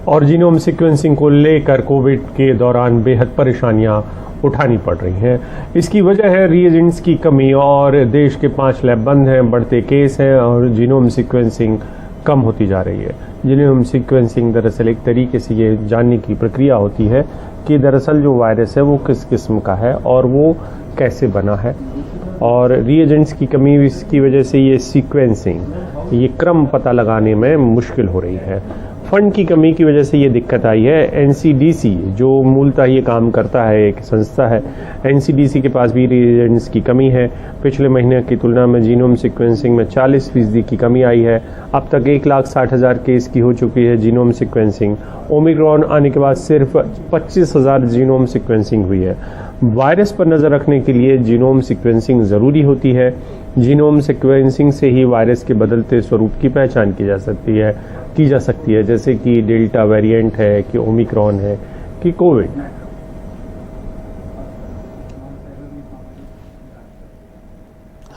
और genome sequencing को लेकर कोविड के दौरान बेहद परेशानियां उठानी पड़ रही हैं। इसकी वजह है रीएजेंट्स की कमी और देश के 5 लैब बंद हैं, बढ़ते केस हैं और जीनोम सीक्वेंसिंग कम होती जा रही है। जीनोम सीक्वेंसिंग दरअसल एक तरीके से ये जानने की प्रक्रिया होती है कि दरअसल जो वायरस है वो किस किस्म का है और वो कैसे बना है। और रीएजेंट्स की कमी की वजह से ये सीक्वेंसिंग, ये क्रम पता लगाने में मुश्किल हो रही है। फंड की कमी की वजह से ये दिक्कत आई है। एनसीडीसी जो मूलतः ये काम करता है, एक संस्था है, एनसीडीसी के पास भी रीएजेंट्स की कमी है। पिछले महीने की तुलना में जीनोम सीक्वेंसिंग में 40% की कमी आई है। अब तक 1,60,000 केस की हो चुकी है जीनोम सीक्वेंसिंग। ओमिक्रॉन आने के बाद सिर्फ 25,000 जीनोम सीक्वेंसिंग हुई है। वायरस पर नजर रखने के लिए जीनोम सीक्वेंसिंग जरूरी होती है। जीनोम सीक्वेंसिंग से ही वायरस के बदलते स्वरूप की पहचान की जा सकती है, जैसे कि डेल्टा वेरिएंट है, कि ओमिक्रॉन है, कि कोविड।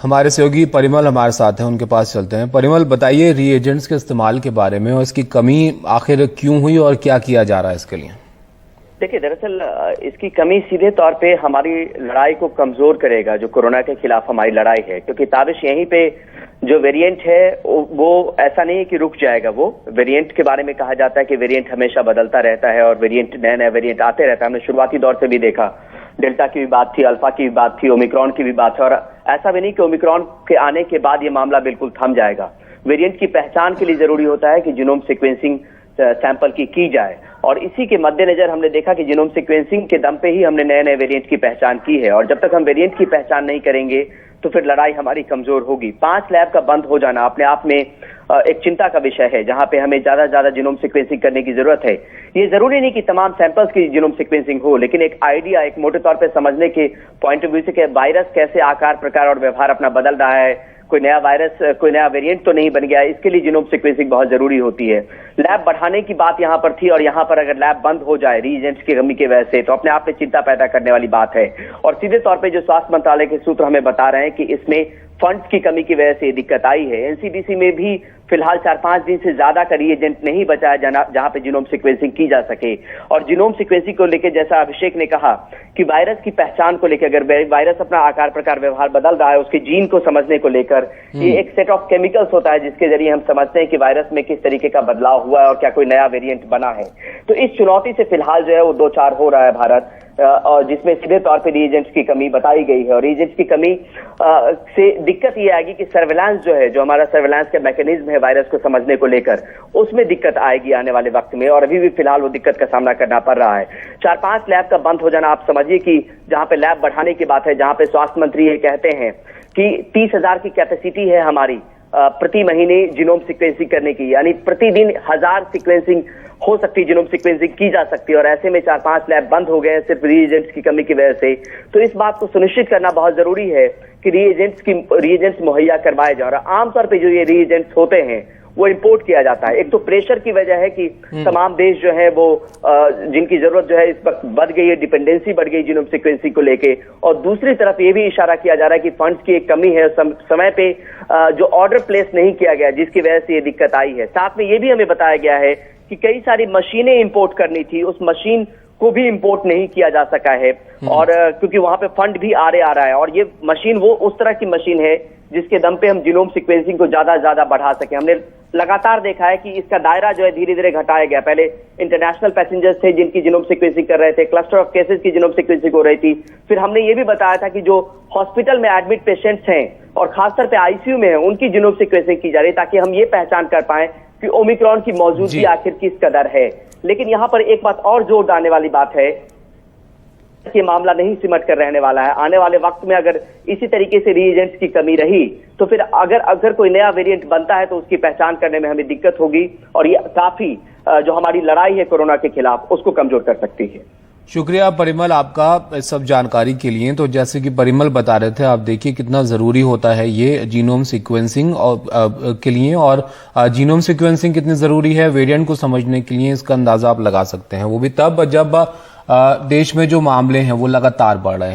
हमारे सहयोगी परिमल हमारे साथ हैं, उनके पास चलते हैं। परिमल, बताइए रीएजेंट्स के इस्तेमाल के बारे में और इसकी कमी आखिर क्यों हुई और क्या किया जा रहा है इसके लिए। देखिए, दरअसल इसकी कमी सीधे तौर पे हमारी लड़ाई को कमजोर करेगा, जो कोरोना के खिलाफ हमारी लड़ाई है, क्योंकि ताबिश यहीं पे जो वेरिएंट है वो ऐसा नहीं है कि रुक जाएगा। वो वेरिएंट के बारे में कहा जाता है कि वेरिएंट हमेशा बदलता रहता है और नया वेरिएंट आते रहता है। हमने शुरुआती दौर से भी देखा, डेल्टा की भी बात थी, अल्फा की भी बात थी, ओमिक्रॉन की भी बात है, और ऐसा भी नहीं कि ओमिक्रॉन के आने के बाद ये मामला बिल्कुल थम जाएगा। वेरिएंट की पहचान के लिए जरूरी होता है कि जीनोम सीक्वेंसिंग सैंपल की जाए, और इसी के मद्देनजर हमने देखा कि जीनोम सीक्वेंसिंग के दम पे ही हमने नए वेरिएंट की पहचान की है। और जब तक हम वेरिएंट की पहचान नहीं करेंगे तो फिर लड़ाई हमारी कमजोर होगी। 5 लैब का बंद हो जाना अपने आप में एक चिंता का विषय है, जहां पे हमें ज्यादा जीनोम सीक्वेंसिंग करने की जरूरत है। ये जरूरी नहीं कि तमाम सैंपल्स की जीनोम सीक्वेंसिंग हो, लेकिन एक आइडिया, एक मोटे तौर पे समझने के पॉइंट ऑफ व्यू से कि वायरस कैसे आकार, प्रकार और व्यवहार अपना बदल रहा है, कोई नया वायरस, कोई नया वेरिएंट तो नहीं बन गया, इसके लिए जीनोम सीक्वेंसिंग बहुत जरूरी होती है। लैब बढ़ाने की बात यहां पर थी, और यहां पर अगर लैब बंद हो जाए रीएजेंट्स की कमी की वजह से, तो अपने आप में चिंता पैदा करने वाली बात है। और सीधे तौर पे जो स्वास्थ्य मंत्रालय के सूत्र हमें बता रहे हैं कि इसमें फंड्स की कमी की वजह से दिक्कत आई है। एनसीडीसी में भी फिलहाल 4-5 दिन से ज्यादा का रीएजेंट नहीं बचा है जहां पे जीनोम सीक्वेंसिंग की जा सके। और जीनोम सीक्वेंसिंग को लेकर, जैसा अभिषेक ने कहा कि वायरस की पहचान को लेकर, अगर वायरस अपना आकार, प्रकार, व्यवहार बदल रहा है, उसके जीन को समझने को लेकर ये एक सेट ऑफ केमिकल्स होता है जिसके जरिए हम समझते हैं कि वायरस में किस तरीके का बदलाव हुआ है और क्या कोई नया वेरिएंट बना है। तो इस चुनौती से फिलहाल जो है वो 2-4 हो रहा है भारत, और जिसमें सीधे तौर पे रीएजेंट्स की कमी बताई गई है। और रीएजेंट्स की कमी से दिक्कत ये आएगी कि सर्विलांस जो हमारा सर्विलांस का मैकेनिज्म है वायरस को समझने को लेकर, उसमें दिक्कत आएगी आने वाले वक्त में, और अभी भी फिलहाल वो दिक्कत का सामना करना पड़ रहा है। 4-5 लैब का बंद हो जाना, आप समझिए कि जहां पे लैब बढ़ाने की बात है, जहां पे स्वास्थ्य मंत्री ये कहते हैं कि 30,000 की कैपेसिटी है हमारी प्रति महीने जीनोम सीक्वेंसिंग करने की, यानी प्रतिदिन 1000 सीक्वेंसिंग हो सकती है, जीनोम सीक्वेंसिंग की जा सकती है, और ऐसे में 4-5 लैब बंद हो गए हैं सिर्फ रीएजेंट्स की कमी की वजह से। तो इस बात को सुनिश्चित करना बहुत जरूरी है कि रीएजेंट्स मुहैया करवाए जाए। और आमतौर पर जो ये रीएजेंट्स होते हैं वो इंपोर्ट किया जाता है। एक तो प्रेशर की वजह है कि तमाम देश जो है वो जिनकी जरूरत जो है इस वक्त बढ़ गई है, डिपेंडेंसी बढ़ गई जीनोम सीक्वेंसिंग को लेके, और दूसरी तरफ ये भी इशारा किया जा रहा है कि फंड्स की एक कमी है, समय पे जो ऑर्डर प्लेस नहीं किया गया, जिसकी वजह से ये दिक्कत आई है। साथ में ये भी हमें बताया गया है कि कई सारी मशीनें इंपोर्ट करनी थी, उस मशीन को भी इंपोर्ट नहीं किया जा सका है, और क्योंकि वहां पे फंड भी आ रहा है, और ये मशीन वो उस तरह की मशीन है जिसके दम पे हम जीनोम सीक्वेंसिंग को ज्यादा बढ़ा सके। हमने लगातार देखा है कि इसका दायरा जो है धीरे धीरे घटाया गया। पहले इंटरनेशनल पैसेंजर्स थे जिनकी जीनोम सीक्वेंसिंग कर रहे थे, क्लस्टर ऑफ केसेस की जीनोम सीक्वेंसिंग हो रही थी। फिर हमने ये भी बताया था कि जो हॉस्पिटल में एडमिट पेशेंट्स हैं और खासतौर पे आईसीयू में हैं, उनकी जीनोम सीक्वेंसिंग की जा रही है, ताकि हम ये पहचान कर पाए कि ओमिक्रॉन की मौजूदगी आखिर किस कदर है। लेकिन यहाँ पर एक बात और जोर डालने वाली बात है कि मामला नहीं सिमट कर रहने वाला है। आने वाले वक्त में अगर इसी तरीके से रीएजेंट्स की कमी रही तो फिर अगर कोई नया वेरिएंट बनता है तो उसकी पहचान करने में हमें दिक्कत होगी, और ये काफी जो हमारी लड़ाई है कोरोना के खिलाफ उसको कमजोर कर सकती है। शुक्रिया परिमल आपका सब जानकारी के लिए। तो जैसे कि परिमल बता रहे थे, आप देखिए कितना जरूरी होता है ये जीनोम सीक्वेंसिंग के लिए, और जीनोम सीक्वेंसिंग कितनी जरूरी है वेरिएंट को समझने के लिए, इसका अंदाजा आप लगा सकते हैं। वो भी तब जब देश में जो मामले हैं वो लगातार बढ़ रहे हैं।